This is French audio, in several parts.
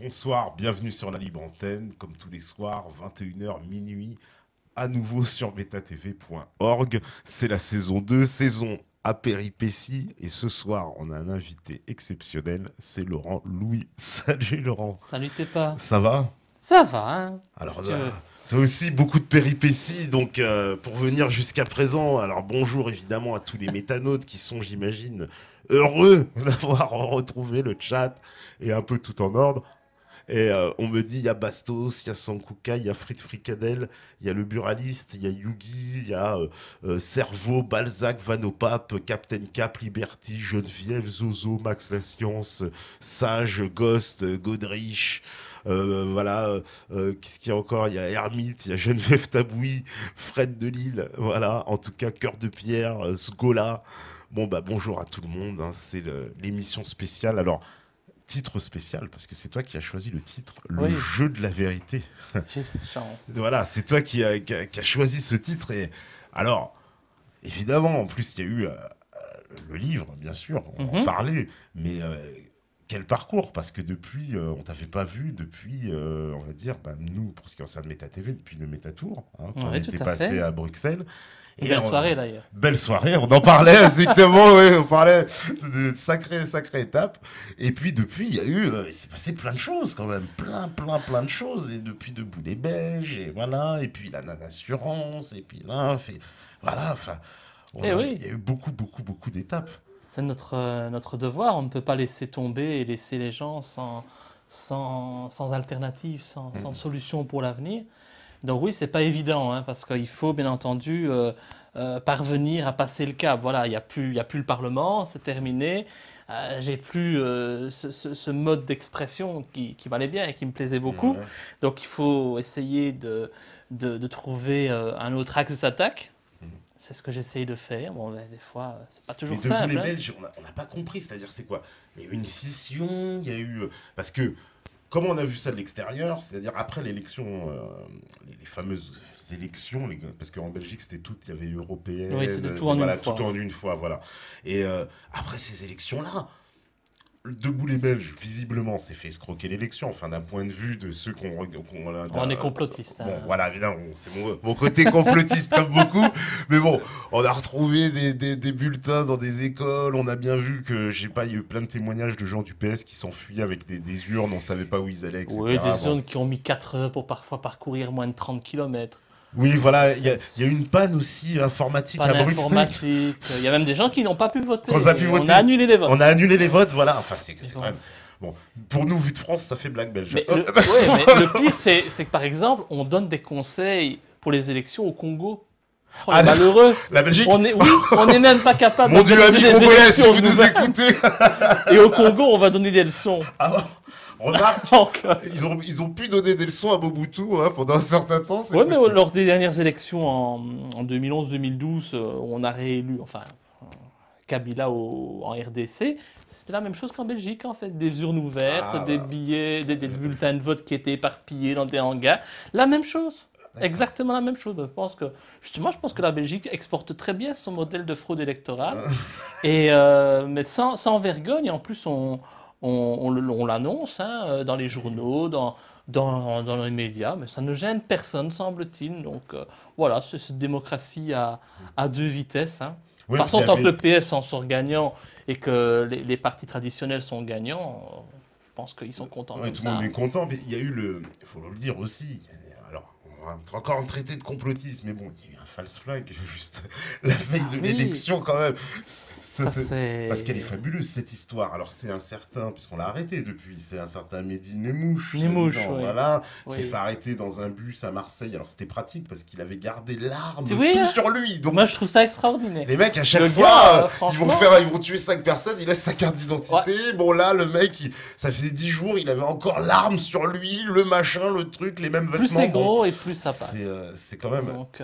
bonsoir, bienvenue sur la Libre Antenne, comme tous les soirs, 21h minuit, à nouveau sur betatv.org. C'est la saison 2, saison à péripéties, et ce soir, on a un invité exceptionnel, c'est Laurent Louis. Salut Laurent. Salut t'es pas. Ça va? Ça va, hein. Alors, Si tu veux. toi aussi, beaucoup de péripéties, donc pour venir jusqu'à présent, alors bonjour évidemment à tous les métanautes qui sont, j'imagine, heureux d'avoir retrouvé le chat et un peu tout en ordre. Et on me dit, il y a Bastos, il y a Sankuka, il y a Frit Fricadel, il y a le Buraliste, il y a Yugi, il y a Cerveau, Balzac, Vanopap, Captain Cap, Liberty, Geneviève, Zozo, Max la Science, Sage, Ghost, Godrich. Voilà, qu'est-ce qu'il y a encore? Il y a Hermite, il y a Geneviève Taboui, Fred de Lille, voilà, en tout cas, Cœur de Pierre, Sgola. Bon, bah bonjour à tout le monde, hein, c'est l'émission spéciale. Alors, titre spécial, parce que c'est toi qui as choisi le titre, le Oui. jeu de la vérité. J'ai cette chance. Voilà, c'est toi qui a choisi ce titre. Et alors, évidemment, en plus, il y a eu le livre, bien sûr, on en parlait, mais quel parcours, parce que depuis, on t'avait pas vu depuis, on va dire, bah, nous, pour ce qui concerne Méta TV, depuis le Métatour, hein, quand on Ouais, tout était à passé fait. à Bruxelles. Belle soirée d'ailleurs. Belle soirée, on en parlait exactement, oui, on parlait de sacrée étape. Et puis depuis, il y a eu, il s'est passé plein de choses quand même, plein de choses. Et depuis Debout les Belges, et voilà, et puis la Nana Assurance, et puis là, voilà, enfin, Oui, il y a eu beaucoup d'étapes. c'est notre devoir. On ne peut pas laisser tomber et laisser les gens sans alternative, sans solution pour l'avenir. Donc oui, c'est pas évident, hein, parce qu'il faut bien entendu parvenir à passer le cap. Voilà, il y a plus le Parlement, c'est terminé. J'ai plus ce mode d'expression qui m'allait bien et qui me plaisait beaucoup. Ouais. Donc il faut essayer de trouver un autre axe d'attaque. C'est ce que j'essaye de faire. Bon, ben, des fois, c'est pas toujours Mais Debout simple. les Hein. Belges, on n'a pas compris, c'est-à-dire c'est quoi? Il y a eu une scission, il y a eu... parce que, comme on a vu ça de l'extérieur, c'est-à-dire après l'élection, les fameuses élections, parce qu'en Belgique c'était tout, il y avait européenne, Oui, c'était tout en voilà, une fois. tout en une fois, voilà. Et après ces élections-là, Debout les Belges, visiblement, s'est fait escroquer l'élection, enfin d'un point de vue de ceux On est complotiste. bon, Hein. voilà, évidemment, c'est mon côté complotiste comme beaucoup, mais bon, on a retrouvé des bulletins dans des écoles, on a bien vu que, je sais pas, il y a eu plein de témoignages de gens du PS qui s'enfuyaient avec des urnes, on savait pas où ils allaient, etc. Oui, des Bon. zones qui ont mis 4 heures pour parfois parcourir moins de 30 km. Oui, voilà, il y a eu une panne aussi informatique Pas à Bruxelles. d'informatique. Il y a même des gens qui n'ont pas pu voter. On n'a pas pu voter. On a annulé les votes. On a annulé les votes, voilà, enfin c'est quand comment même... Bon, pour nous, vu de France, ça fait blague belge. Mais ouais, mais le pire, c'est que par exemple, on donne des conseils pour les élections au Congo. Oh, les malheureux. La Belgique. Oui, on n'est même pas capable Mon Dieu, ami d'organiser des congolais, si élections vous nous nous-mêmes. écoutez. Et au Congo, on va donner des leçons. Ah, remarque, Donc, ils ont pu donner des leçons à Mobutu hein, pendant un certain temps. ouais, mais possible. lors des dernières élections en 2011-2012, on a réélu, enfin, Kabila en RDC. C'était la même chose qu'en Belgique, en fait. Des urnes ouvertes, des billets, des bulletins de vote qui étaient éparpillés dans des hangars. La même chose. Exactement la même chose. Je pense que la Belgique exporte très bien son modèle de fraude électorale. Mais sans vergogne. Et en plus, on l'annonce hein, dans les journaux, dans les médias. Mais ça ne gêne personne, semble-t-il. Donc voilà, c'est cette démocratie à deux vitesses. Hein. Oui, De toute façon, tant que le PS en sort gagnant et que les partis traditionnels sont gagnants, je pense qu'ils sont contents Ouais, comme tout ça. le monde est content, mais il y a eu il faut le dire aussi. Alors, on va encore traiter de complotisme, mais bon, il y a eu un false flag juste la veille de oui. l'élection quand même. C'est... Parce qu'elle est fabuleuse cette histoire. Alors c'est un certain, puisqu'on l'a arrêté depuis, c'est un certain Mehdi Nemouche. Nemouche, soi-disant, oui. Voilà, Oui. s'est fait arrêter dans un bus à Marseille. Alors c'était pratique parce qu'il avait gardé l'arme Oui, tout hein. sur lui. Donc Moi, je trouve ça extraordinaire. les mecs à chaque Le fois, gars, ils vont franchement- ils vont tuer 5 personnes, il laisse sa carte d'identité. Bon là, le mec, ça faisait 10 jours, il avait encore l'arme sur lui, le machin, le truc, les mêmes vêtements. Plus c'est Bon, gros et plus ça passe. c'est quand même... Donc,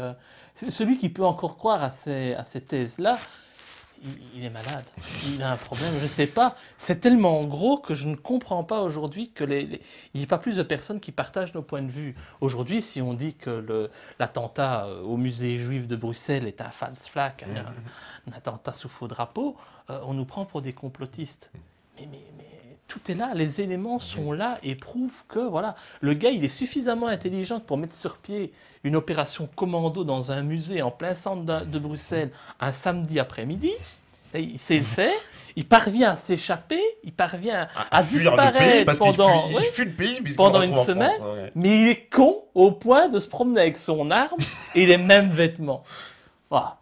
c'est celui qui peut encore croire à ces thèses-là, il est malade. Il a un problème, je ne sais pas. C'est tellement gros que je ne comprends pas aujourd'hui qu'il n'y ait pas plus de personnes qui partagent nos points de vue. Aujourd'hui, si on dit que l'attentat au musée juif de Bruxelles est un false flag, un attentat sous faux drapeau, on nous prend pour des complotistes. Mais tout est là, les éléments sont là et prouvent que voilà, le gars il est suffisamment intelligent pour mettre sur pied une opération commando dans un musée en plein centre de Bruxelles un samedi après-midi. Il sait le faire, il parvient à s'échapper, il parvient à disparaître pendant une semaine, mais il est con au point de se promener avec son arme et les mêmes vêtements. Voilà.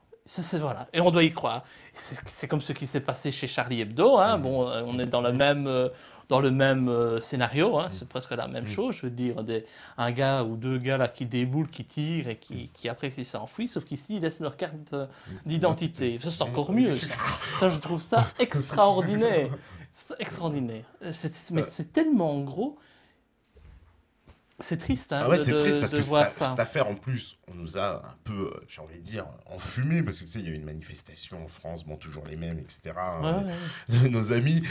Voilà. Et on doit y croire. C'est comme ce qui s'est passé chez Charlie Hebdo. Hein. Bon, on est dans le même scénario. Hein. C'est presque la même chose. Je veux dire, un gars ou deux gars là, qui déboulent, qui tirent et qui après qui s'enfuient. Sauf qu'ici, ils laissent leur carte d'identité. Ça, c'est encore mieux. Ça, je trouve ça extraordinaire. Extraordinaire. Mais c'est tellement gros. C'est triste, hein, c'est triste parce que voir cette affaire, en plus, on nous a un peu, j'ai envie de dire, enfumé, parce que tu sais, il y a eu une manifestation en France, bon, toujours les mêmes, etc., de nos amis.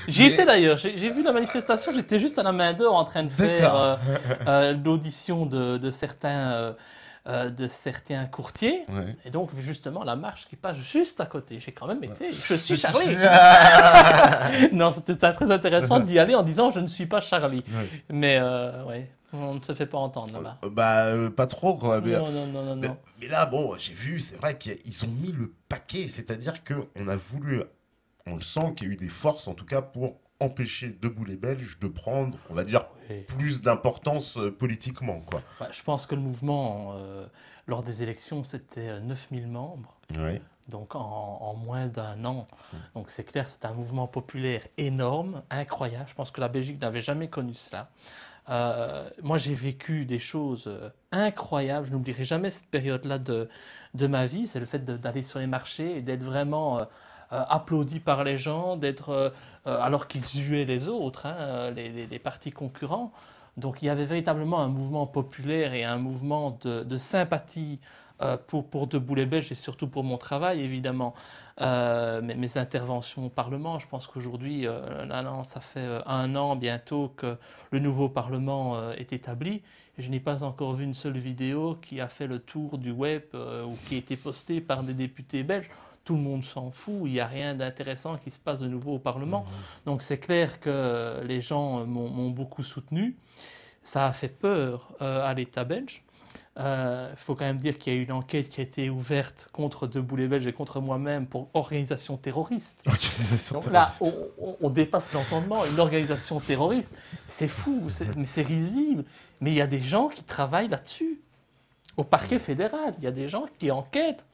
J'y étais d'ailleurs, j'ai vu la manifestation, j'étais juste à la main d'or en train de faire l'audition de certains courtiers, et donc justement la marche qui passe juste à côté. J'ai quand même été, je suis Charlie. Non, c'était très intéressant d'y aller en disant je ne suis pas Charlie. Mais on ne se fait pas entendre là-bas. Pas trop quoi. Non. Mais là, bon, j'ai vu, c'est vrai qu'ils ont mis le paquet, c'est-à-dire qu'on a voulu, on le sent qu'il y a eu des forces en tout cas pour empêcher Debout les Belges de prendre, on va dire, plus d'importance politiquement, quoi. Je pense que le mouvement, lors des élections, c'était 9000 membres. Oui. Donc en moins d'un an. Donc c'est clair, c'est un mouvement populaire énorme, incroyable. Je pense que la Belgique n'avait jamais connu cela. Moi, j'ai vécu des choses incroyables. Je n'oublierai jamais cette période-là de ma vie. C'est le fait d'aller sur les marchés et d'être vraiment applaudi par les gens, alors qu'ils huaient les autres, hein, les partis concurrents. Donc il y avait véritablement un mouvement populaire et un mouvement de sympathie pour Debout les Belges et surtout pour mon travail, évidemment. Mes interventions au Parlement, je pense qu'aujourd'hui, ça fait 1 an bientôt que le nouveau Parlement est établi. Je n'ai pas encore vu une seule vidéo qui a fait le tour du web ou qui a été postée par des députés belges. Tout le monde s'en fout, il n'y a rien d'intéressant qui se passe de nouveau au Parlement. Donc c'est clair que les gens m'ont beaucoup soutenu. Ça a fait peur à l'État belge. Faut quand même dire qu'il y a eu une enquête qui a été ouverte contre Debout les Belges et contre moi-même pour organisation terroriste. Donc là, on dépasse l'entendement. Une organisation terroriste, c'est fou, mais c'est risible. Mais il y a des gens qui travaillent là-dessus. Au parquet fédéral, il y a des gens qui enquêtent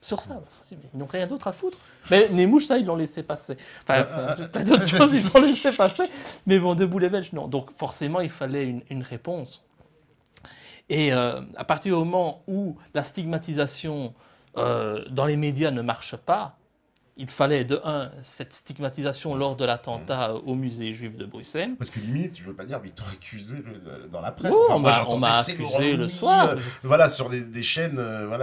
sur ça. Ils n'ont rien d'autre à foutre. Mais les mouches, ça, ils l'ont laissé passer. Enfin, plein d'autres choses, ils l'ont laissé passer. Mais bon, Debout les Belges, non. Donc forcément, il fallait une réponse. Et à partir du moment où la stigmatisation dans les médias ne marche pas, il fallait de un, cette stigmatisation lors de l'attentat au musée juif de Bruxelles. Parce que limite, je veux pas dire, mais ils t'ont accusé dans la presse. Oh, enfin, on m'a accusé le soir. Voilà, sur des chaînes,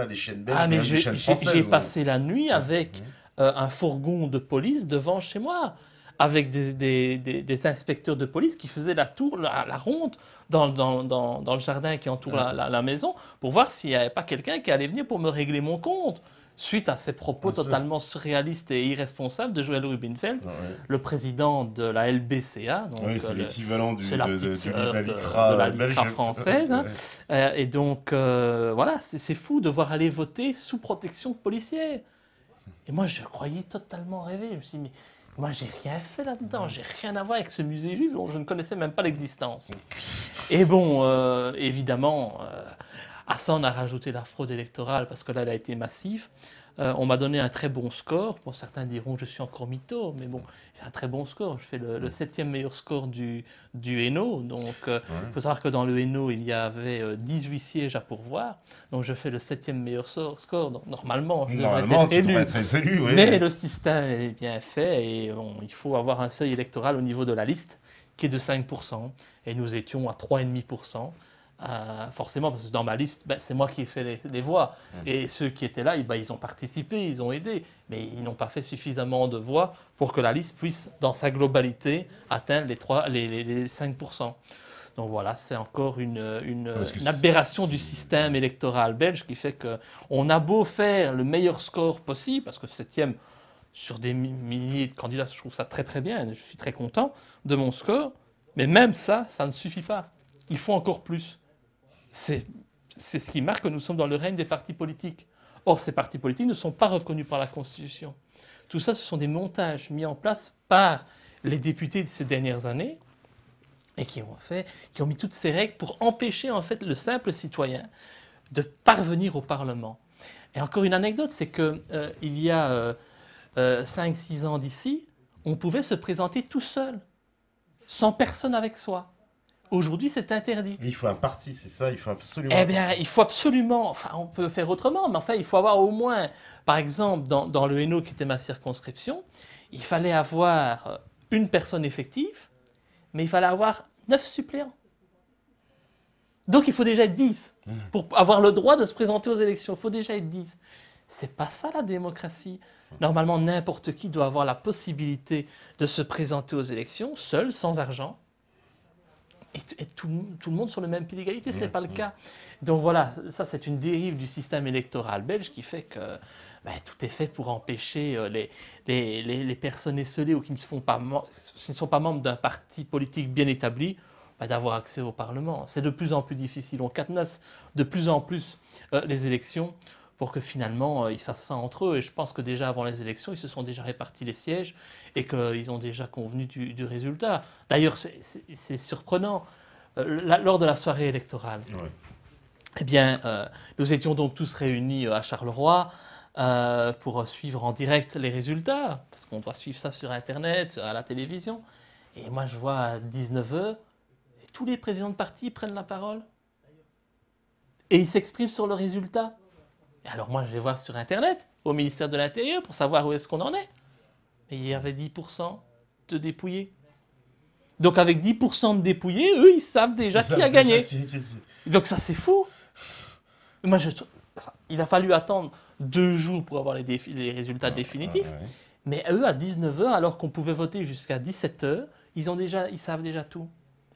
les chaînes belges, mais les chaînes françaises. J'ai passé la nuit avec un fourgon de police devant chez moi, avec des inspecteurs de police qui faisaient la ronde dans le jardin qui entoure la maison pour voir s'il n'y avait pas quelqu'un qui allait venir pour me régler mon compte. Suite à ces propos totalement surréalistes et irresponsables de Joël Rubinfeld, le président de la LBCA, donc c'est l'équivalent de la LICRA française. Et donc, voilà, c'est fou de voir aller voter sous protection policière. Et moi, je croyais totalement rêver. Je me suis dit, mais moi, j'ai rien fait là-dedans, j'ai rien à voir avec ce musée juif dont je ne connaissais même pas l'existence. Et bon, évidemment... à ça, on a rajouté la fraude électorale parce que là, elle a été massive. On m'a donné un très bon score. Bon, certains diront que je suis encore mytho, mais bon, j'ai un très bon score. Je fais le 7e meilleur score du Hainaut. Donc, il faut savoir que dans le Hainaut, il y avait 18 sièges à pourvoir. Donc, je fais le 7e meilleur score. Donc, normalement, je devrais être élu. Mais le système est bien fait et bon, il faut avoir un seuil électoral au niveau de la liste qui est de 5%. Et nous étions à 3,5%. Forcément, parce que dans ma liste, c'est moi qui ai fait les voix. Et ceux qui étaient là, ils ont participé, ils ont aidé. Mais ils n'ont pas fait suffisamment de voix pour que la liste puisse, dans sa globalité, atteindre les 5%. Donc voilà, c'est encore une aberration du système électoral belge qui fait qu'on a beau faire le meilleur score possible, parce que 7e, sur des milliers de candidats. Je trouve ça très très bien, je suis très content de mon score, mais même ça, ça ne suffit pas. Il faut encore plus. C'est ce qui marque que nous sommes dans le règne des partis politiques. Or, ces partis politiques ne sont pas reconnus par la Constitution. Tout ça, ce sont des montages mis en place par les députés de ces dernières années et qui ont mis toutes ces règles pour empêcher en fait le simple citoyen de parvenir au Parlement. Et encore une anecdote, c'est qu'il y a 5-6 ans d'ici, on pouvait se présenter tout seul, sans personne avec soi. Aujourd'hui, c'est interdit. Il faut un parti, c'est ça, il faut absolument... Eh bien, il faut absolument... Enfin, on peut faire autrement, mais enfin, il faut avoir au moins... Par exemple, dans le Hainaut, qui était ma circonscription, il fallait avoir une personne effective, mais il fallait avoir 9 suppléants. Donc, il faut déjà être 10. Pour avoir le droit de se présenter aux élections, il faut déjà être 10. C'est pas ça, la démocratie. Normalement, n'importe qui doit avoir la possibilité de se présenter aux élections, seul, sans argent, et tout le monde sur le même pied d'égalité, ce n'est pas le cas. Donc voilà, ça c'est une dérive du système électoral belge qui fait que tout est fait pour empêcher les personnes esseulées ou qui ne sont pas membres d'un parti politique bien établi d'avoir accès au Parlement. C'est de plus en plus difficile. On cadenasse de plus en plus les élections pour que finalement ils fassent ça entre eux. Et je pense que déjà avant les élections, ils se sont déjà répartis les sièges et qu'ils ont déjà convenu du résultat. D'ailleurs, c'est surprenant. Lors de la soirée électorale, eh bien, nous étions donc tous réunis à Charleroi pour suivre en direct les résultats, parce qu'on doit suivre ça sur Internet, à la télévision. Et moi, je vois à 19h, tous les présidents de parti prennent la parole et ils s'expriment sur le résultat. Et alors moi, je vais voir sur Internet, au ministère de l'Intérieur, pour savoir où est-ce qu'on en est. Et il y avait 10% de dépouillés. Donc avec 10% de dépouillés, eux, ils savent déjà qui a gagné. Donc ça, c'est fou. Moi, il a fallu attendre 2 jours pour avoir les résultats définitifs. Mais eux, à 19h, alors qu'on pouvait voter jusqu'à 17h, ils savent déjà tout.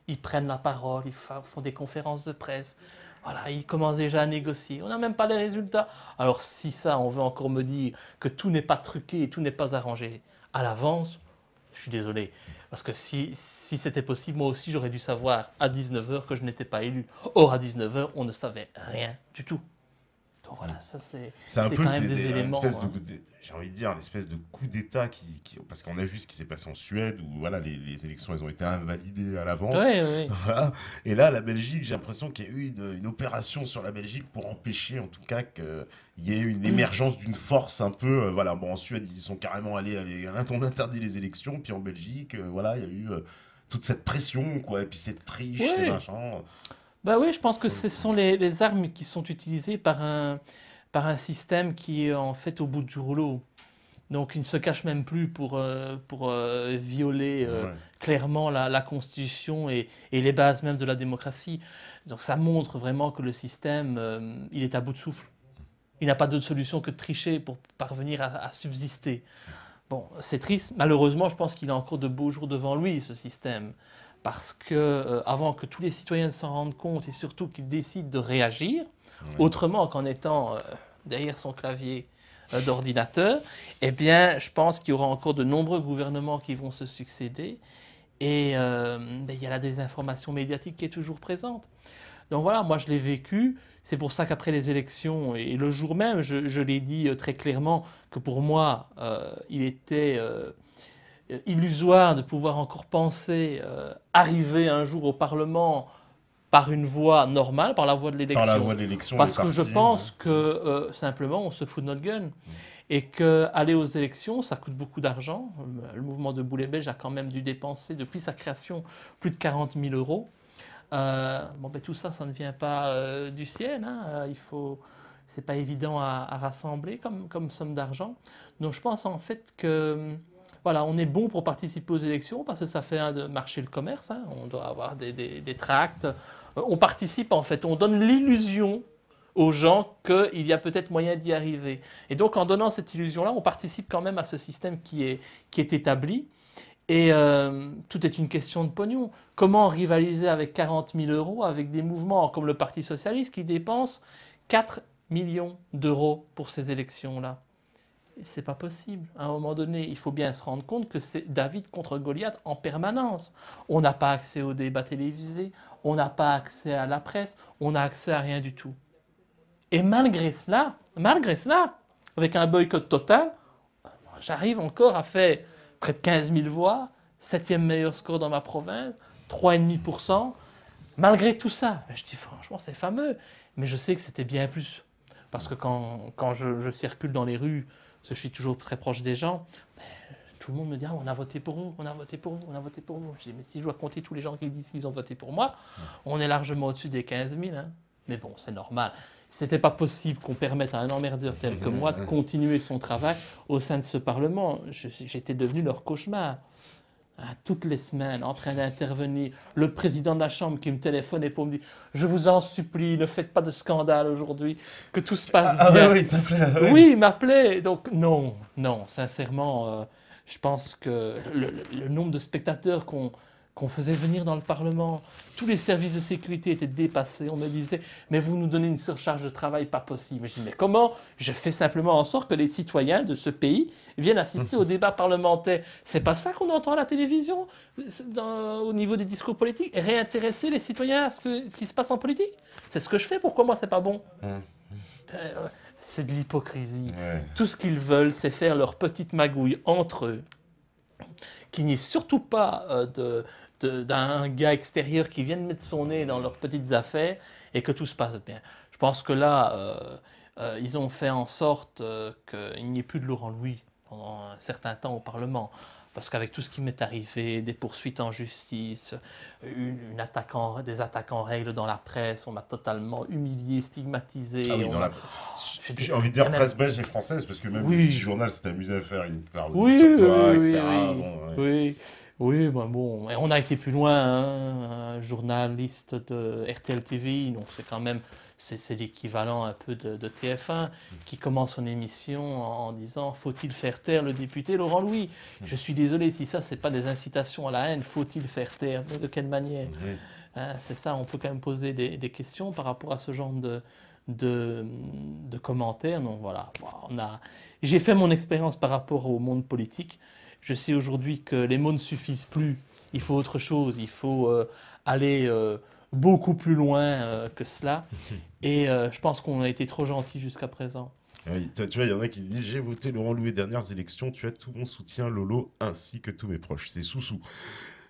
Ils prennent la parole, ils font des conférences de presse. Voilà, ils commencent déjà à négocier. On n'a même pas les résultats. Alors si ça, on veut encore me dire que tout n'est pas truqué et tout n'est pas arrangé à l'avance, je suis désolé. Parce que si c'était possible, moi aussi, j'aurais dû savoir à 19h que je n'étais pas élu. Or, à 19h, on ne savait rien du tout. Donc voilà, ça c'est un peu quand même des éléments... j'ai envie de dire, l'espèce de coup d'État parce qu'on a vu ce qui s'est passé en Suède, où voilà, les élections elles ont été invalidées à l'avance. Oui. Voilà. Et là, la Belgique, j'ai l'impression qu'il y a eu une opération sur la Belgique pour empêcher, en tout cas, qu'il y ait une émergence d'une force un peu... voilà, bon, en Suède, ils y sont carrément allés, on interdit les élections, puis en Belgique, voilà, il y a eu toute cette pression, quoi, et puis cette triche, ces machins... Bah oui, je pense que ce sont les armes qui sont utilisées par un système qui est en fait au bout du rouleau. Donc il ne se cache même plus pour violer clairement la Constitution et les bases même de la démocratie. Donc ça montre vraiment que le système, il est à bout de souffle. Il n'a pas d'autre solution que de tricher pour parvenir à subsister. Bon, c'est triste. Malheureusement, je pense qu'il a encore de beaux jours devant lui, ce système. Parce que avant que tous les citoyens s'en rendent compte et surtout qu'ils décident de réagir, autrement qu'en étant derrière son clavier d'ordinateur, eh bien, je pense qu'il y aura encore de nombreux gouvernements qui vont se succéder et il y a la désinformation médiatique qui est toujours présente. Donc voilà, moi je l'ai vécu, c'est pour ça qu'après les élections, et le jour même, je l'ai dit très clairement que pour moi, il était... illusoire de pouvoir encore penser arriver un jour au Parlement par une voie normale, par la voie de l'élection. Par la voie de l'élection. Parce que je pense que simplement on se fout de notre gueule. Et qu'aller aux élections, ça coûte beaucoup d'argent. Le mouvement de Boulet Belge a quand même dû dépenser, depuis sa création, plus de 40 000 euros. Tout ça, ça ne vient pas du ciel. C'est pas évident à rassembler comme somme d'argent. Donc je pense en fait que... Voilà, on est bon pour participer aux élections parce que ça fait marcher le commerce. On doit avoir des tracts. On participe en fait, on donne l'illusion aux gens qu'il y a peut-être moyen d'y arriver. Et donc en donnant cette illusion-là, on participe quand même à ce système qui est établi. Et tout est une question de pognon. Comment rivaliser avec 40 000 euros avec des mouvements comme le Parti Socialiste qui dépensent 4 millions d'euros pour ces élections-là? C'est pas possible. À un moment donné, il faut bien se rendre compte que c'est David contre Goliath en permanence. On n'a pas accès aux débats télévisés, on n'a pas accès à la presse, on n'a accès à rien du tout. Et malgré cela, avec un boycott total, j'arrive encore à faire près de 15 000 voix, 7e meilleur score dans ma province, 3,5%. Malgré tout ça, je dis franchement, c'est fameux. Mais je sais que c'était bien plus. Parce que quand je circule dans les rues, parce que je suis toujours très proche des gens, tout le monde me dit on a voté pour vous, on a voté pour vous, on a voté pour vous. Je dis mais si je dois compter tous les gens qui disent qu'ils ont voté pour moi, on est largement au-dessus des 15 000. Hein. Mais bon, c'est normal. C'était pas possible qu'on permette à un emmerdeur tel que moi de continuer son travail au sein de ce Parlement. J'étais devenu leur cauchemar. Toutes les semaines, en train d'intervenir, le président de la Chambre qui me téléphonait pour me dire « Je vous en supplie, ne faites pas de scandale aujourd'hui, que tout se passe bien. » Ah oui, il t'appelait. Oui, il m'appelait. Donc non, sincèrement, je pense que le nombre de spectateurs qu'on faisait venir dans le Parlement, tous les services de sécurité étaient dépassés. On me disait « Mais vous nous donnez une surcharge de travail, pas possible. » Je dis « Mais comment ? Je fais simplement en sorte que les citoyens de ce pays viennent assister au débat parlementaire. C'est pas ça qu'on entend à la télévision, au niveau des discours politiques, et réintéresser les citoyens à ce qui se passe en politique. C'est ce que je fais. Pourquoi moi, c'est pas bon ? C'est de l'hypocrisie. Ouais. Tout ce qu'ils veulent, c'est faire leur petite magouille entre eux. Qu'il n'y ait surtout pas d'un gars extérieur qui vienne mettre son nez dans leurs petites affaires et que tout se passe bien. Je pense que là, ils ont fait en sorte qu'il n'y ait plus de Laurent Louis pendant un certain temps au Parlement. Parce qu'avec tout ce qui m'est arrivé, des poursuites en justice, des attaques en règle dans la presse, on m'a totalement humilié, stigmatisé. Ah oui, j'ai envie de dire presse belge et française, parce que même le petit journal s'est amusé à faire une parodie sur toi, etc. Oui, bon, on a été plus loin, hein, un journaliste de RTL TV, donc c'est quand même, c'est l'équivalent un peu de TF1, qui commence son émission en disant « Faut-il faire taire le député Laurent Louis ?» Je suis désolé, si ça, c'est pas des incitations à la haine, faut-il faire taire ? De quelle manière ? Hein, c'est ça, on peut quand même poser des questions par rapport à ce genre de commentaires. Donc voilà, j'ai fait mon expérience par rapport au monde politique. Je sais aujourd'hui que les mots ne suffisent plus. Il faut autre chose. Il faut aller beaucoup plus loin que cela. Et je pense qu'on a été trop gentils jusqu'à présent. Oui, tu vois, il y en a qui disent « J'ai voté Laurent Louis aux dernières élections. Tu as tout mon soutien, Lolo, ainsi que tous mes proches. » C'est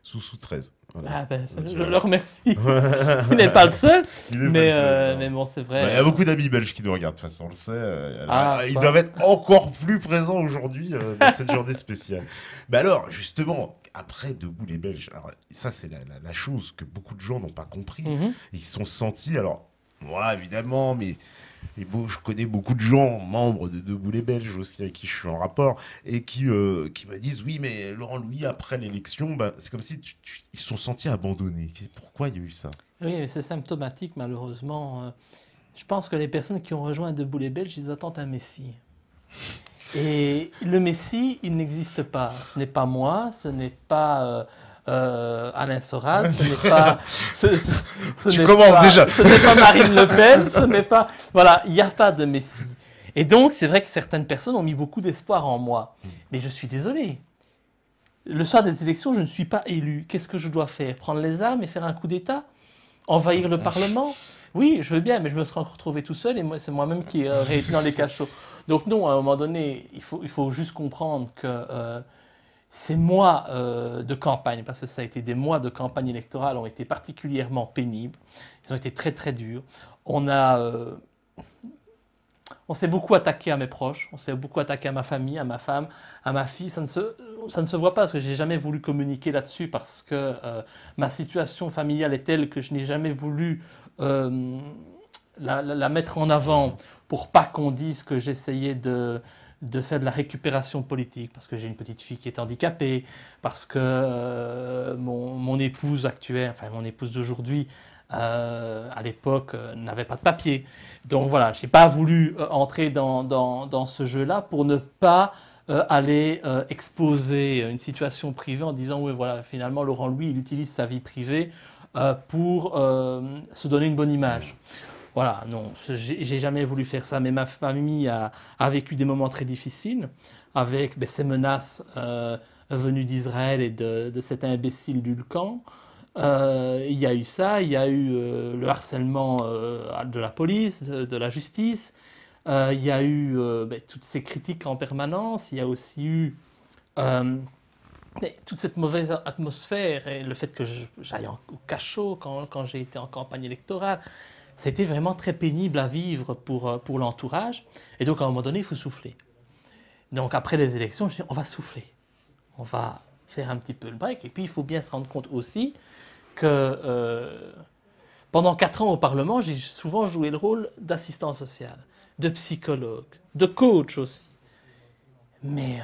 Soussou 13. Voilà. Ah ben, je le remercie. Il n'est pas le seul, mais bon, c'est vrai. Il y a beaucoup d'amis belges qui nous regardent, de toute façon, on le sait. Ils doivent être encore plus présents aujourd'hui dans cette journée spéciale. Mais alors, justement, après Debout les Belges, alors, ça c'est la chose que beaucoup de gens n'ont pas compris. Ils se sont sentis, alors, moi évidemment, mais je connais beaucoup de gens, membres de Debout les Belges aussi, avec qui je suis en rapport, et qui me disent « Oui, mais Laurent Louis, après l'élection, c'est comme si ils se sont sentis abandonnés. » Pourquoi il y a eu ça ? Oui, mais c'est symptomatique, malheureusement. Je pense que les personnes qui ont rejoint Debout les Belges, ils attendent un messie. Et le messie, il n'existe pas. Ce n'est pas moi, ce n'est pas... Alain Soral, ce n'est pas... Tu commences déjà. Ce n'est pas Marine Le Pen, ce n'est pas... Voilà, il n'y a pas de messie. Et donc, c'est vrai que certaines personnes ont mis beaucoup d'espoir en moi. Mais je suis désolé. Le soir des élections, je ne suis pas élu. Qu'est-ce que je dois faire ? Prendre les armes et faire un coup d'État ? Envahir le Parlement ? Oui, je veux bien, mais je me serais retrouvé tout seul et c'est moi-même qui aurais été dans les cachots. Donc non, à un moment donné, il faut juste comprendre que... Ces mois de campagne, parce que ça a été des mois de campagne électorale, ont été particulièrement pénibles. Ils ont été très très durs. On s'est beaucoup attaqué à mes proches, on s'est beaucoup attaqué à ma famille, à ma femme, à ma fille. Ça ne se voit pas parce que j'ai jamais voulu communiquer là-dessus parce que ma situation familiale est telle que je n'ai jamais voulu la mettre en avant pour pas qu'on dise que j'essayais de faire de la récupération politique, parce que j'ai une petite fille qui est handicapée, parce que mon épouse actuelle, enfin mon épouse d'aujourd'hui, à l'époque, n'avait pas de papier. Donc voilà, je n'ai pas voulu entrer dans ce jeu-là pour ne pas aller exposer une situation privée en disant « Oui, voilà, finalement, Laurent Louis, il utilise sa vie privée pour se donner une bonne image ». Voilà, non, j'ai jamais voulu faire ça, mais ma famille a vécu des moments très difficiles avec ces menaces venues d'Israël et de cet imbécile d'Ulcan. Il y a eu ça, il y a eu le harcèlement de la police, de la justice, il y a eu toutes ces critiques en permanence, il y a aussi eu toute cette mauvaise atmosphère et le fait que j'aille au cachot quand j'ai été en campagne électorale. C'était vraiment très pénible à vivre pour l'entourage. Et donc, à un moment donné, il faut souffler. Donc, après les élections, je dis, on va souffler. On va faire un petit peu le break. Et puis, il faut bien se rendre compte aussi que pendant 4 ans au Parlement, j'ai souvent joué le rôle d'assistant social, de psychologue, de coach aussi. Mais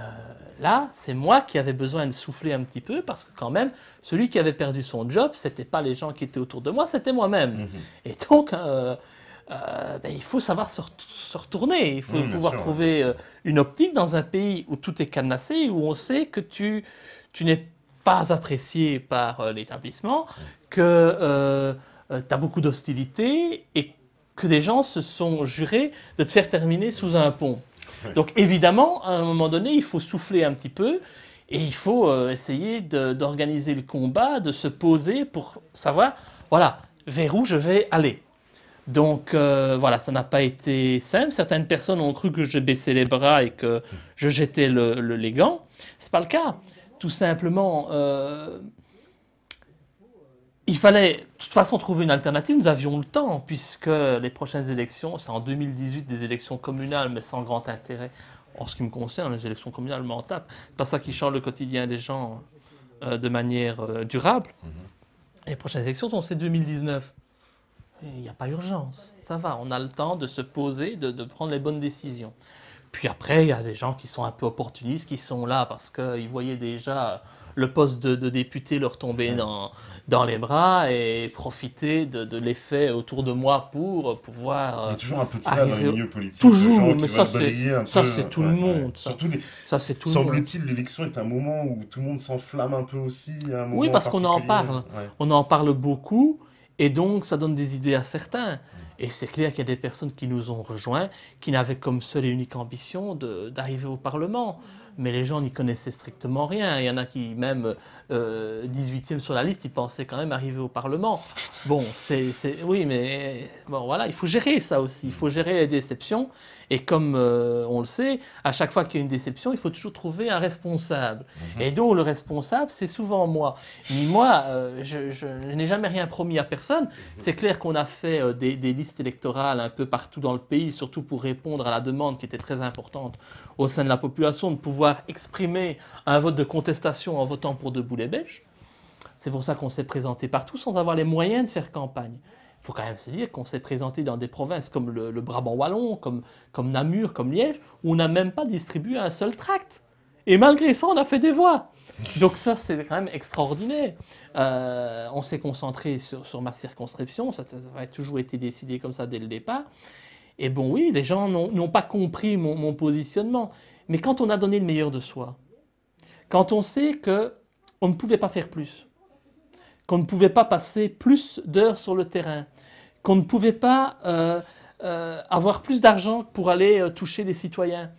là, c'est moi qui avais besoin de souffler un petit peu parce que quand même, celui qui avait perdu son job, c'était pas les gens qui étaient autour de moi, c'était moi-même. Mmh. Et donc, il faut savoir se retourner. Il faut pouvoir trouver une optique dans un pays où tout est cadenassé, où on sait que tu n'es pas apprécié par l'établissement, que tu as beaucoup d'hostilité et que des gens se sont jurés de te faire terminer sous un pont. Donc évidemment, à un moment donné, il faut souffler un petit peu et il faut essayer d'organiser le combat, de se poser pour savoir, voilà, vers où je vais aller. Donc voilà, ça n'a pas été simple. Certaines personnes ont cru que je baissais les bras et que je jetais les gants. Ce n'est pas le cas. Tout simplement, il fallait de toute façon trouver une alternative. Nous avions le temps, puisque les prochaines élections, c'est en 2018 des élections communales, mais sans grand intérêt. En ce qui me concerne, les élections communales m'en tapent. Ce n'est pas ça qui change le quotidien des gens de manière durable. Les prochaines élections, c'est 2019. Il n'y a pas urgence. Ça va, on a le temps de se poser, de prendre les bonnes décisions. Puis après, il y a des gens qui sont un peu opportunistes, qui sont là parce qu'ils voyaient déjà le poste de député leur tomber dans les bras et profiter de l'effet autour de moi pour pouvoir. Il y a toujours un peu de ça dans les milieux politiques. Toujours, mais ça c'est tout le monde. Ça c'est tout le monde. Semble-t-il, l'élection est un moment où tout le monde s'enflamme un peu aussi. Oui, parce qu'on en parle. Ouais. On en parle beaucoup et donc ça donne des idées à certains. Et c'est clair qu'il y a des personnes qui nous ont rejoints, qui n'avaient comme seule et unique ambition d'arriver au Parlement. Mais les gens n'y connaissaient strictement rien. Il y en a qui, même 18e sur la liste, ils pensaient quand même arriver au Parlement. Bon, oui, mais bon, voilà, il faut gérer ça aussi. Il faut gérer les déceptions. Et comme on le sait, à chaque fois qu'il y a une déception, il faut toujours trouver un responsable. Et donc, le responsable, c'est souvent moi. Mais moi, je n'ai jamais rien promis à personne. C'est clair qu'on a fait des listes électorales un peu partout dans le pays, surtout pour répondre à la demande qui était très importante au sein de la population de pouvoir exprimer un vote de contestation en votant pour Debout les Belges. C'est pour ça qu'on s'est présenté partout sans avoir les moyens de faire campagne. Il faut quand même se dire qu'on s'est présenté dans des provinces comme le Brabant wallon, comme Namur, comme Liège, où on n'a même pas distribué un seul tract. Et malgré ça, on a fait des voix. Donc ça, c'est quand même extraordinaire. On s'est concentré sur ma circonscription, ça a toujours été décidé comme ça dès le départ. Et bon, oui, les gens n'ont pas compris mon positionnement. Mais quand on a donné le meilleur de soi, quand on sait qu'on ne pouvait pas faire plus, qu'on ne pouvait pas passer plus d'heures sur le terrain, qu'on ne pouvait pas avoir plus d'argent pour aller toucher les citoyens.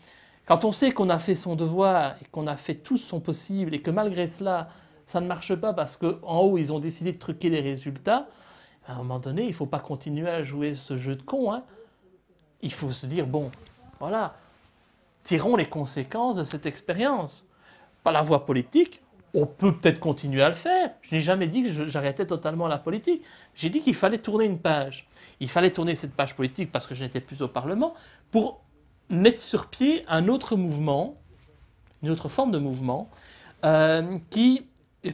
Quand on sait qu'on a fait son devoir et qu'on a fait tout son possible et que malgré cela, ça ne marche pas parce qu'en haut, ils ont décidé de truquer les résultats, à un moment donné, il ne faut pas continuer à jouer ce jeu de con. Hein. Il faut se dire, bon, voilà, tirons les conséquences de cette expérience. Par la voie politique, on peut peut-être continuer à le faire. Je n'ai jamais dit que j'arrêtais totalement la politique. J'ai dit qu'il fallait tourner une page. Il fallait tourner cette page politique parce que je n'étais plus au Parlement pour mettre sur pied un autre mouvement, une autre forme de mouvement qui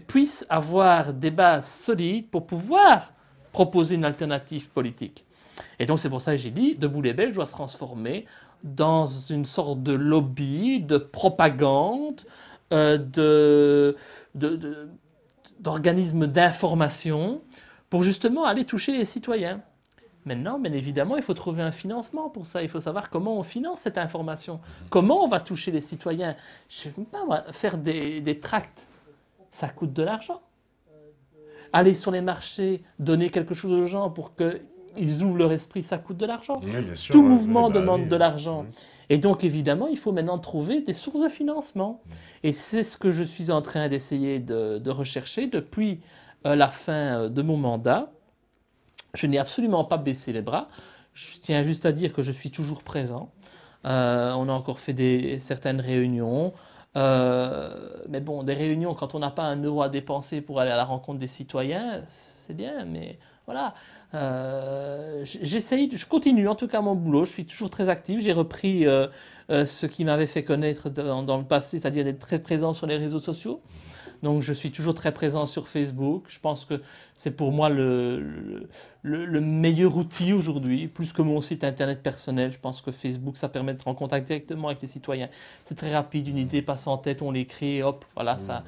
puisse avoir des bases solides pour pouvoir proposer une alternative politique. Et donc c'est pour ça que j'ai dit, Debout les Belges doit se transformer dans une sorte de lobby, de propagande, d'organismes d'information pour justement aller toucher les citoyens. Maintenant, bien évidemment, il faut trouver un financement pour ça. Il faut savoir comment on finance cette information. Comment on va toucher les citoyens. Je ne sais pas, moi, faire des tracts, ça coûte de l'argent. Aller sur les marchés, donner quelque chose aux gens pour qu'ils ils ouvrent leur esprit, ça coûte de l'argent. Ouais, bien sûr, Tout ouais, mouvement bah demande oui. de l'argent. Ouais. Et donc, évidemment, il faut maintenant trouver des sources de financement. Et c'est ce que je suis en train d'essayer de rechercher depuis la fin de mon mandat. Je n'ai absolument pas baissé les bras. Je tiens juste à dire que je suis toujours présent. On a encore fait certaines réunions. Mais bon, des réunions, quand on n'a pas 1 euro à dépenser pour aller à la rencontre des citoyens, c'est bien, mais voilà. J'essaye, je continue en tout cas mon boulot, je suis toujours très actif. J'ai repris ce qui m'avait fait connaître dans le passé, c'est-à-dire d'être très présent sur les réseaux sociaux. Donc je suis toujours très présent sur Facebook. Je pense que c'est pour moi le meilleur outil aujourd'hui, plus que mon site internet personnel. Je pense que Facebook, ça permet d'être en contact directement avec les citoyens. C'est très rapide, une idée passe en tête, on l'écrit, et hop, voilà, ça.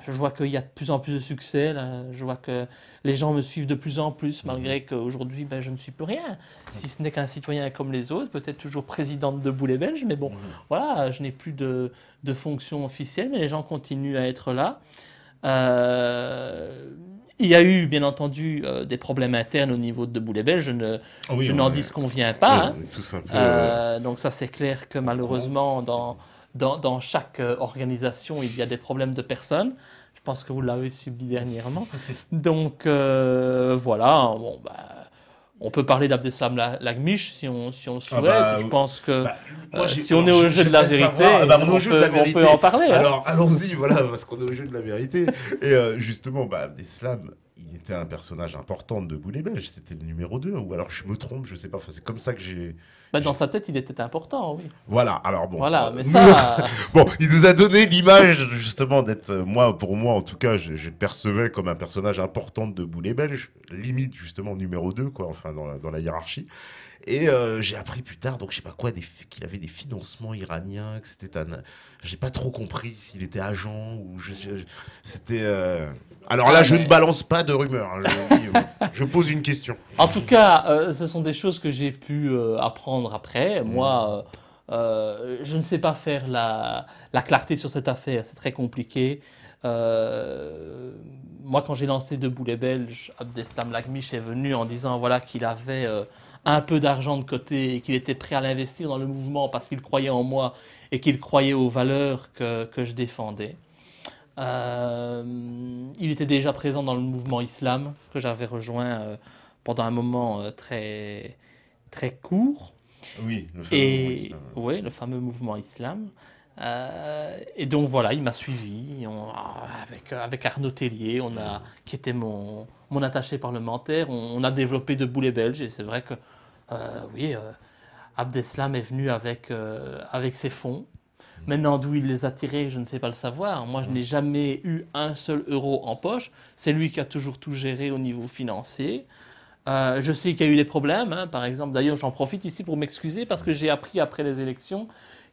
Je vois qu'il y a de plus en plus de succès. Là. Je vois que les gens me suivent de plus en plus, malgré qu'aujourd'hui, ben, je ne suis plus rien. Si ce n'est qu'un citoyen comme les autres, peut-être toujours présidente de Boulet Belge, mais bon, voilà, je n'ai plus de fonction officielle, mais les gens continuent à être là. Il y a eu, bien entendu, des problèmes internes au niveau de Boulet Belge. Je n'en disconviens pas. Hein. Tous un peu, donc ça, c'est clair que malheureusement, dans chaque organisation, il y a des problèmes de personnes. Je pense que vous l'avez subi dernièrement. Donc, voilà. Bon, bah, on peut parler d'Abdeslam Lagmiche si on le souhaite. bah, je pense que moi, si on est au jeu de la vérité, on peut en parler. Alors, allons-y, voilà, parce qu'on est au jeu de la vérité. Et justement, Abdeslam, il était un personnage important de Boulet Belge. C'était le numéro 2. Ou alors, je me trompe, je sais pas. Enfin, c'est comme ça que j'ai... Dans sa tête, il était important, oui. Voilà, alors bon. Voilà, mais ça... Bon, il nous a donné l'image, justement, d'être... pour moi, en tout cas, je le percevais comme un personnage important de Boulet Belge. Limite, justement, numéro 2, quoi, enfin, dans la hiérarchie. Et j'ai appris plus tard, donc je sais pas quoi, qu'il avait des financements iraniens, que c'était un... J'ai pas trop compris s'il était agent ou... C'était... Alors là, je ne balance pas de rumeurs, hein, je pose une question. En tout cas, ce sont des choses que j'ai pu apprendre après. Moi, je ne sais pas faire la clarté sur cette affaire, c'est très compliqué. Moi, quand j'ai lancé De Boulet Belge, Abdeslam Lagmiche est venu en disant voilà, qu'il avait un peu d'argent de côté et qu'il était prêt à l'investir dans le mouvement parce qu'il croyait en moi et qu'il croyait aux valeurs que je défendais. Il était déjà présent dans le mouvement islam que j'avais rejoint pendant un moment très, très court. Oui, le fameux mouvement islam. Oui, le fameux mouvement islam. Et donc voilà, il m'a suivi avec Arnaud Tellier, qui était mon attaché parlementaire. On a développé De Boulet Belge et c'est vrai que oui, Abdeslam est venu avec ses fonds. Maintenant, d'où il les a tirés, je ne sais pas le savoir. Moi, je n'ai jamais eu un seul euro en poche. C'est lui qui a toujours tout géré au niveau financier. Je sais qu'il y a eu des problèmes, hein. Par exemple. D'ailleurs, j'en profite ici pour m'excuser parce que j'ai appris après les élections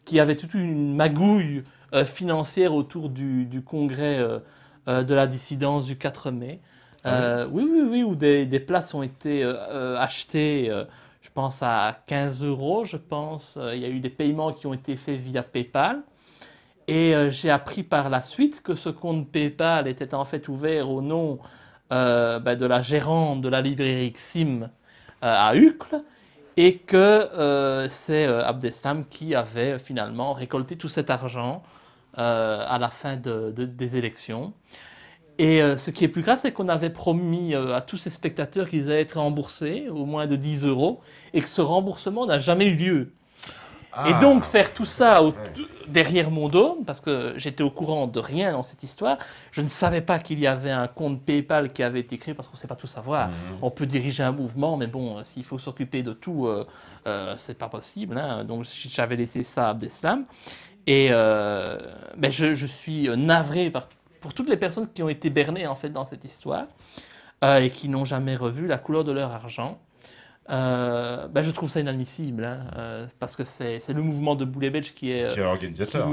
qu'il y avait toute une magouille financière autour du congrès de la dissidence du 4 mai. Oui, où des places ont été achetées, je pense à 15 euros, je pense. Il y a eu des paiements qui ont été faits via PayPal. Et j'ai appris par la suite que ce compte PayPal était en fait ouvert au nom de la gérante de la librairie XIM à Uccle. Et que c'est Abdeslam qui avait finalement récolté tout cet argent à la fin des élections. Et ce qui est plus grave, c'est qu'on avait promis à tous ces spectateurs qu'ils allaient être remboursés, au moins de 10 euros, et que ce remboursement n'a jamais eu lieu. Et donc faire tout ça derrière mon dos, parce que j'étais au courant de rien dans cette histoire, je ne savais pas qu'il y avait un compte PayPal qui avait été créé, parce qu'on ne sait pas tout savoir. On peut diriger un mouvement, mais bon, s'il faut s'occuper de tout, c'est pas possible. Hein. Donc j'avais laissé ça à Abdeslam. Et je suis navré pour toutes les personnes qui ont été bernées en fait dans cette histoire et qui n'ont jamais revu la couleur de leur argent. Je trouve ça inadmissible, hein, parce que c'est le mouvement de Boulet Belge qui est organisateur,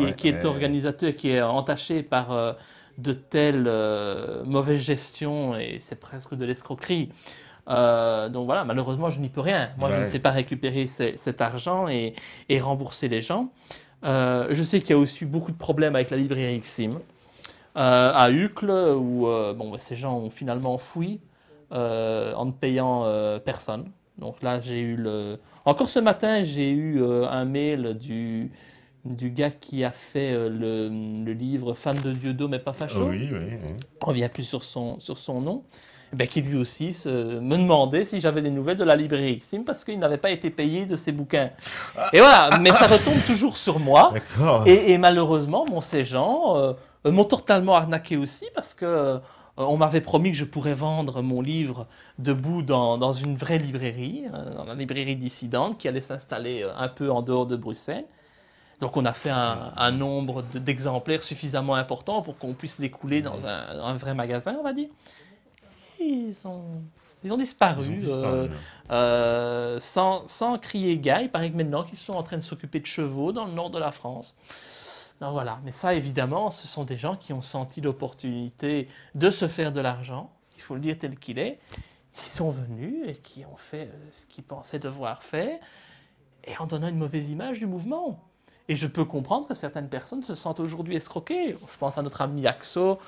qui est entaché par de telles mauvaises gestions, et c'est presque de l'escroquerie. Donc voilà, malheureusement, je n'y peux rien. Moi, je ne sais pas récupérer cet argent et rembourser les gens. Je sais qu'il y a aussi beaucoup de problèmes avec la librairie XIM à Uccle, où ces gens ont finalement fui en ne payant personne. Donc là, j'ai eu le... Encore ce matin, j'ai eu un mail du gars qui a fait le livre Fan de Dieudo mais pas facho. Oui, oui, oui. On revient plus sur son nom. Eh bien, qui lui aussi me demandait si j'avais des nouvelles de la librairie Xim parce qu'il n'avait pas été payé de ses bouquins. Et voilà, mais ça retombe toujours sur moi. D'accord. Et malheureusement, ces gens m'ont totalement arnaqué aussi parce que on m'avait promis que je pourrais vendre mon livre debout dans une vraie librairie, dans la librairie dissidente qui allait s'installer un peu en dehors de Bruxelles. Donc on a fait un nombre d'exemplaires suffisamment important pour qu'on puisse les couler dans un vrai magasin, on va dire. Et ils ont disparu, sans crier gare. Il paraît que maintenant qu'ils sont en train de s'occuper de chevaux dans le nord de la France. Donc voilà, mais ça évidemment, ce sont des gens qui ont senti l'opportunité de se faire de l'argent, il faut le dire tel qu'il est, qui sont venus et qui ont fait ce qu'ils pensaient devoir faire, et en donnant une mauvaise image du mouvement. Et je peux comprendre que certaines personnes se sentent aujourd'hui escroquées. Je pense à notre ami Axo,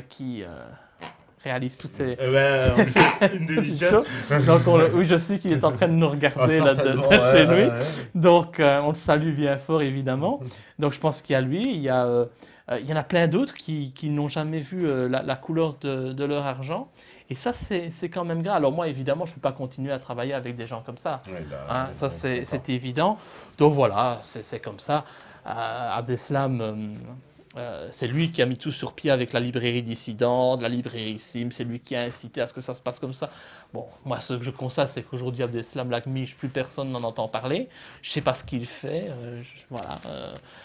qui réalise toutes ces... une dédicace. Donc oui, je sais qu'il est en train de nous regarder là, chez lui. Ouais. Donc on le salue bien fort, évidemment. Donc je pense qu'il y a lui, il y en a plein d'autres qui n'ont jamais vu la couleur de leur argent. Et ça, c'est quand même grave. Alors moi, évidemment, je ne peux pas continuer à travailler avec des gens comme ça. Oui, ça, c'est évident. Donc voilà, c'est comme ça. Abdeslam... c'est lui qui a mis tout sur pied avec la librairie dissidente, la librairie Xim, c'est lui qui a incité à ce que ça se passe comme ça. Bon, moi ce que je constate, c'est qu'aujourd'hui Abdeslam Lagmiche, plus personne n'en entend parler. Je ne sais pas ce qu'il fait. Voilà.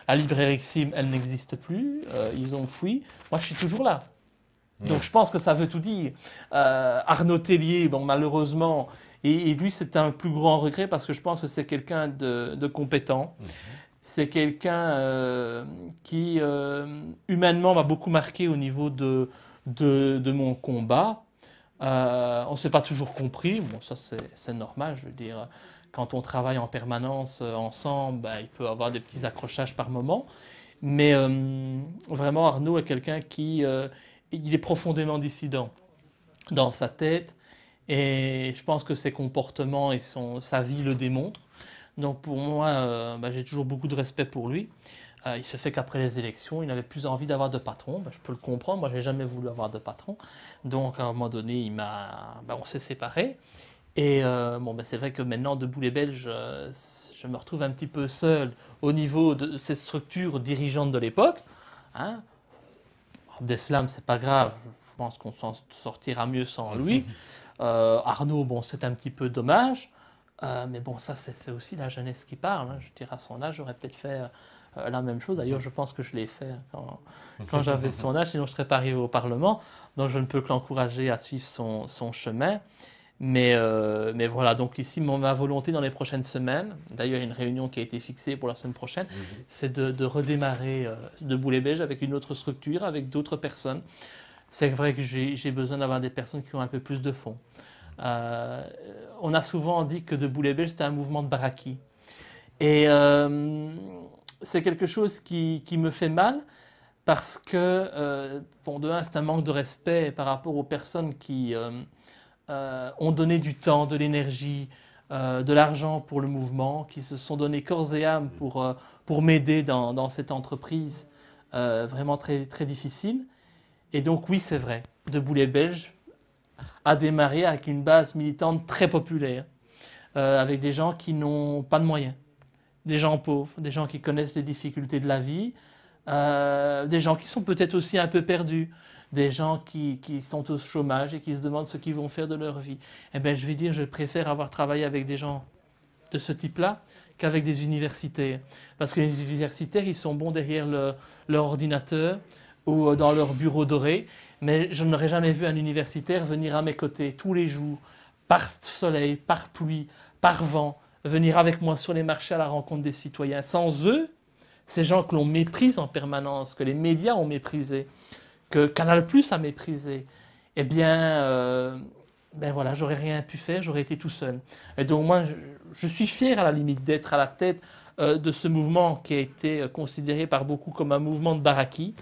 La librairie Xim, elle n'existe plus. Ils ont fui. Moi, je suis toujours là. Donc je pense que ça veut tout dire. Arnaud Tellier, bon, malheureusement, et lui c'est un plus grand regret parce que je pense que c'est quelqu'un de compétent. C'est quelqu'un qui, humainement, m'a beaucoup marqué au niveau de mon combat. On ne s'est pas toujours compris. Bon, ça, c'est normal, je veux dire. Quand on travaille en permanence ensemble, ben, il peut y avoir des petits accrochages par moment. Mais vraiment, Arnaud est quelqu'un qui il est profondément dissident dans sa tête. Et je pense que ses comportements et sa vie le démontrent. Donc pour moi, j'ai toujours beaucoup de respect pour lui. Il se fait qu'après les élections, il n'avait plus envie d'avoir de patron. Je peux le comprendre, moi je n'ai jamais voulu avoir de patron. Donc à un moment donné, on s'est séparés. Et c'est vrai que maintenant, Debout les Belges, je me retrouve un petit peu seul au niveau de ces structures dirigeantes de l'époque. Hein. Abdeslam, c'est pas grave, je pense qu'on s'en sortira mieux sans lui. Arnaud, bon, c'est un petit peu dommage. Mais bon, ça, c'est aussi la jeunesse qui parle. Hein. Je dirais, à son âge, j'aurais peut-être fait la même chose. D'ailleurs, je pense que je l'ai fait quand j'avais son âge, sinon je ne serais pas arrivé au Parlement. Donc, je ne peux que l'encourager à suivre son chemin. Mais voilà, donc ici, ma volonté dans les prochaines semaines, d'ailleurs, il y a une réunion qui a été fixée pour la semaine prochaine, c'est de redémarrer Debout les Belges avec une autre structure, avec d'autres personnes. C'est vrai que j'ai besoin d'avoir des personnes qui ont un peu plus de fond. On a souvent dit que Debout les Belges, c'était un mouvement de baraki. Et c'est quelque chose qui me fait mal parce que, de un, c'est un manque de respect par rapport aux personnes qui ont donné du temps, de l'énergie, de l'argent pour le mouvement, qui se sont donné corps et âme pour m'aider dans cette entreprise vraiment très, très difficile. Et donc oui, c'est vrai, Debout les Belges a démarré avec une base militante très populaire, avec des gens qui n'ont pas de moyens, des gens pauvres, des gens qui connaissent les difficultés de la vie, des gens qui sont peut-être aussi un peu perdus, des gens qui sont au chômage et qui se demandent ce qu'ils vont faire de leur vie. Eh bien, je vais dire, je préfère avoir travaillé avec des gens de ce type-là qu'avec des universitaires. Parce que les universitaires, ils sont bons derrière leur ordinateur ou dans leur bureau doré, mais je n'aurais jamais vu un universitaire venir à mes côtés tous les jours, par soleil, par pluie, par vent, venir avec moi sur les marchés à la rencontre des citoyens. Sans eux, ces gens que l'on méprise en permanence, que les médias ont méprisés, que Canal+ a méprisé, eh bien, voilà, j'aurais rien pu faire, j'aurais été tout seul. Et donc moi, je suis fier à la limite d'être à la tête de ce mouvement qui a été considéré par beaucoup comme un mouvement de baraki.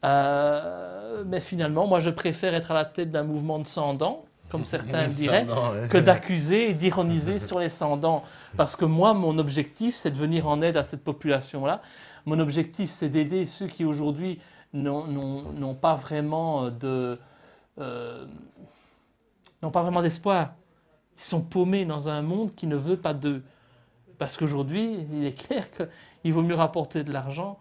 Mais finalement, moi, je préfère être à la tête d'un mouvement de 100 dents comme certains le diraient, ouais. que d'accuser et d'ironiser sur les sans-dents. Parce que moi, mon objectif, c'est de venir en aide à cette population-là. Mon objectif, c'est d'aider ceux qui aujourd'hui n'ont pas vraiment d'espoir. Ils sont paumés dans un monde qui ne veut pas d'eux. Parce qu'aujourd'hui, il est clair qu'il vaut mieux rapporter de l'argent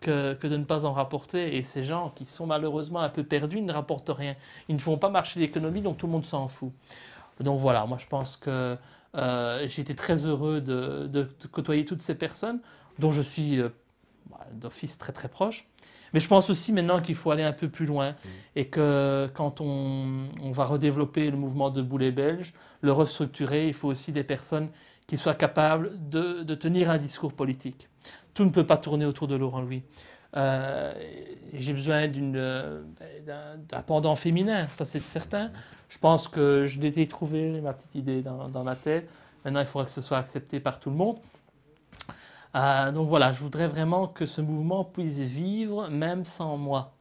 que de ne pas en rapporter. Et ces gens qui sont malheureusement un peu perdus, ils ne rapportent rien. Ils ne font pas marcher l'économie, donc tout le monde s'en fout. Donc voilà, moi je pense que j'ai été très heureux de côtoyer toutes ces personnes, dont je suis d'office très très proche. Mais je pense aussi maintenant qu'il faut aller un peu plus loin et que quand on va redévelopper le mouvement Debout les Belges, le restructurer, il faut aussi des personnes qui soient capables de tenir un discours politique. Tout ne peut pas tourner autour de Laurent Louis. J'ai besoin d'un pendant féminin, ça c'est certain. Je pense que je l'ai trouvé, ma petite idée dans la tête. Maintenant, il faudra que ce soit accepté par tout le monde. Donc voilà, je voudrais vraiment que ce mouvement puisse vivre même sans moi.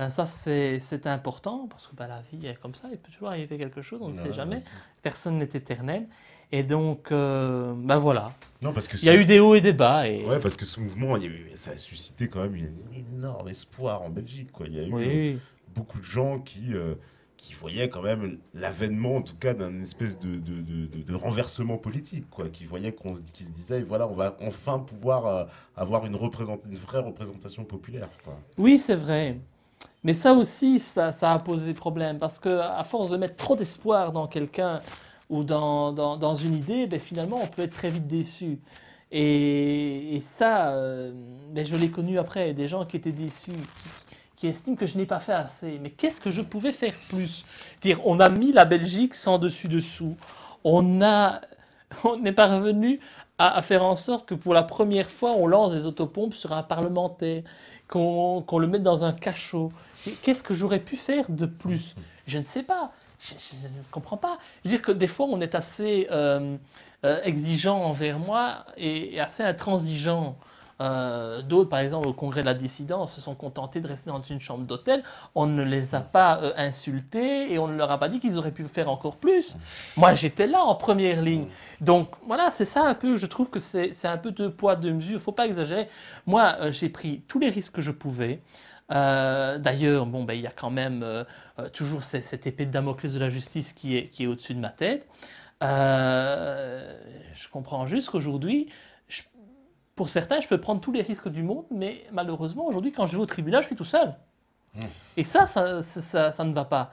Ça, c'est important parce que la vie est comme ça, il peut toujours arriver quelque chose, on ne sait jamais. Personne n'est éternel. Et donc, voilà. Non, parce que il y a eu des hauts et des bas. Ouais, parce que ce mouvement, ça a suscité quand même un énorme espoir en Belgique, quoi. Il y a eu beaucoup de gens qui voyaient quand même l'avènement, en tout cas, d'un espèce de renversement politique, quoi. Qui voyaient, qui se disaient, voilà, on va enfin pouvoir avoir une vraie représentation populaire, quoi. Oui, c'est vrai. Mais ça aussi, ça a posé des problèmes. Parce qu'à force de mettre trop d'espoir dans quelqu'un ou dans une idée, finalement, on peut être très vite déçu. Et ça, je l'ai connu après, des gens qui étaient déçus, qui estiment que je n'ai pas fait assez. Mais qu'est-ce que je pouvais faire plus? On a mis la Belgique sans dessus-dessous. On n'est pas revenu à faire en sorte que pour la première fois, on lance des autopompes sur un parlementaire, qu'on le mette dans un cachot. Qu'est-ce que j'aurais pu faire de plus? Je ne sais pas. Je ne comprends pas. Je veux dire que des fois, on est assez exigeant envers moi et assez intransigeant. D'autres, par exemple, au congrès de la dissidence, se sont contentés de rester dans une chambre d'hôtel. On ne les a pas insultés et on ne leur a pas dit qu'ils auraient pu faire encore plus. Moi, j'étais là en première ligne. Donc, voilà, c'est ça un peu. Je trouve que c'est un peu deux poids, deux mesures. Il ne faut pas exagérer. Moi, j'ai pris tous les risques que je pouvais. D'ailleurs, il y a quand même toujours cette épée de Damoclès de la justice qui est au-dessus de ma tête. Je comprends juste qu'aujourd'hui, pour certains, je peux prendre tous les risques du monde, mais malheureusement, aujourd'hui, quand je vais au tribunal, je suis tout seul. Et ça ne va pas.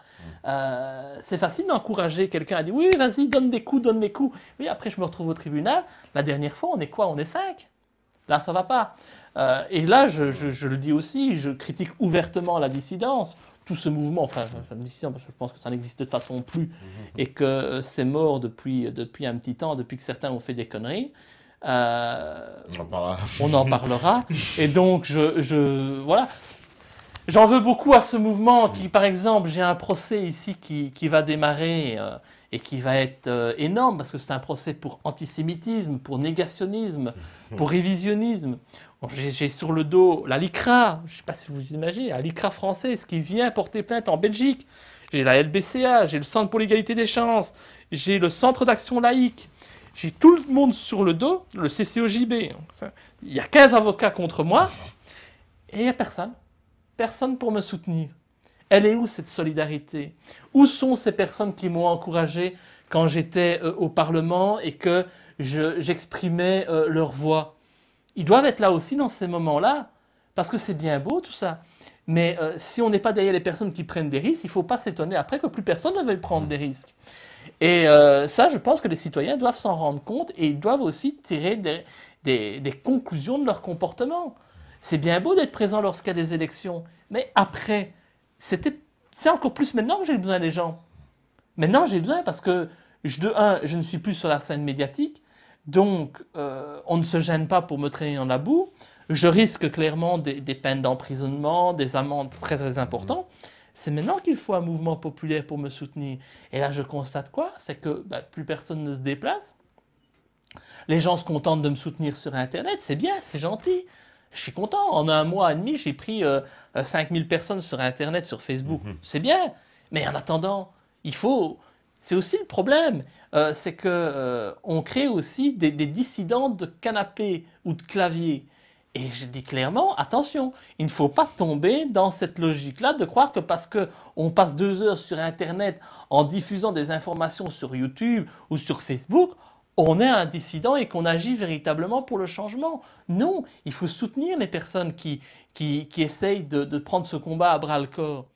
C'est facile d'encourager quelqu'un à dire « Oui, vas-y, donne des coups, donne des coups. » Oui, après, je me retrouve au tribunal. La dernière fois, on est quoi? On est 5. Là, ça ne va pas. Et là, je le dis aussi, je critique ouvertement la dissidence. Tout ce mouvement, enfin, la dissidence, parce que je pense que ça n'existe de toute façon plus, et que c'est mort depuis un petit temps, depuis que certains ont fait des conneries. On en parlera. Et donc, voilà. J'en veux beaucoup à ce mouvement qui, par exemple, j'ai un procès ici qui va démarrer et qui va être énorme parce que c'est un procès pour antisémitisme, pour négationnisme, pour révisionnisme. Bon, j'ai sur le dos la LICRA, je ne sais pas si vous imaginez, la LICRA française qui vient porter plainte en Belgique. J'ai la LBCA, j'ai le Centre pour l'égalité des chances, j'ai le Centre d'action laïque. J'ai tout le monde sur le dos, le CCOJB. Il y a 15 avocats contre moi et il n'y a personne. Personne pour me soutenir. Elle est où cette solidarité? Où sont ces personnes qui m'ont encouragé quand j'étais au Parlement et que j'exprimais leur voix? Ils doivent être là aussi dans ces moments-là, parce que c'est bien beau tout ça. Mais si on n'est pas derrière les personnes qui prennent des risques, il ne faut pas s'étonner après que plus personne ne veuille prendre des risques. Et ça, je pense que les citoyens doivent s'en rendre compte et ils doivent aussi tirer des conclusions de leur comportement. C'est bien beau d'être présent lorsqu'il y a des élections, mais après, c'est encore plus maintenant que j'ai besoin des gens. Maintenant, j'ai besoin parce que, je ne suis plus sur la scène médiatique, donc on ne se gêne pas pour me traîner dans la boue. Je risque clairement des peines d'emprisonnement, des amendes très très importantes. C'est maintenant qu'il faut un mouvement populaire pour me soutenir. Et là, je constate quoi? C'est que plus personne ne se déplace. Les gens se contentent de me soutenir sur Internet. C'est bien, c'est gentil. Je suis content. En un mois et demi, j'ai pris 5000 personnes sur Internet, sur Facebook. C'est bien. Mais en attendant, Il faut... C'est aussi le problème, c'est que on crée aussi des dissidents de canapé ou de clavier. Et je dis clairement, attention, il ne faut pas tomber dans cette logique-là de croire que parce qu'on passe 2 heures sur Internet en diffusant des informations sur YouTube ou sur Facebook, on est un dissident et qu'on agit véritablement pour le changement. Non, il faut soutenir les personnes qui essayent de prendre ce combat à bras le corps.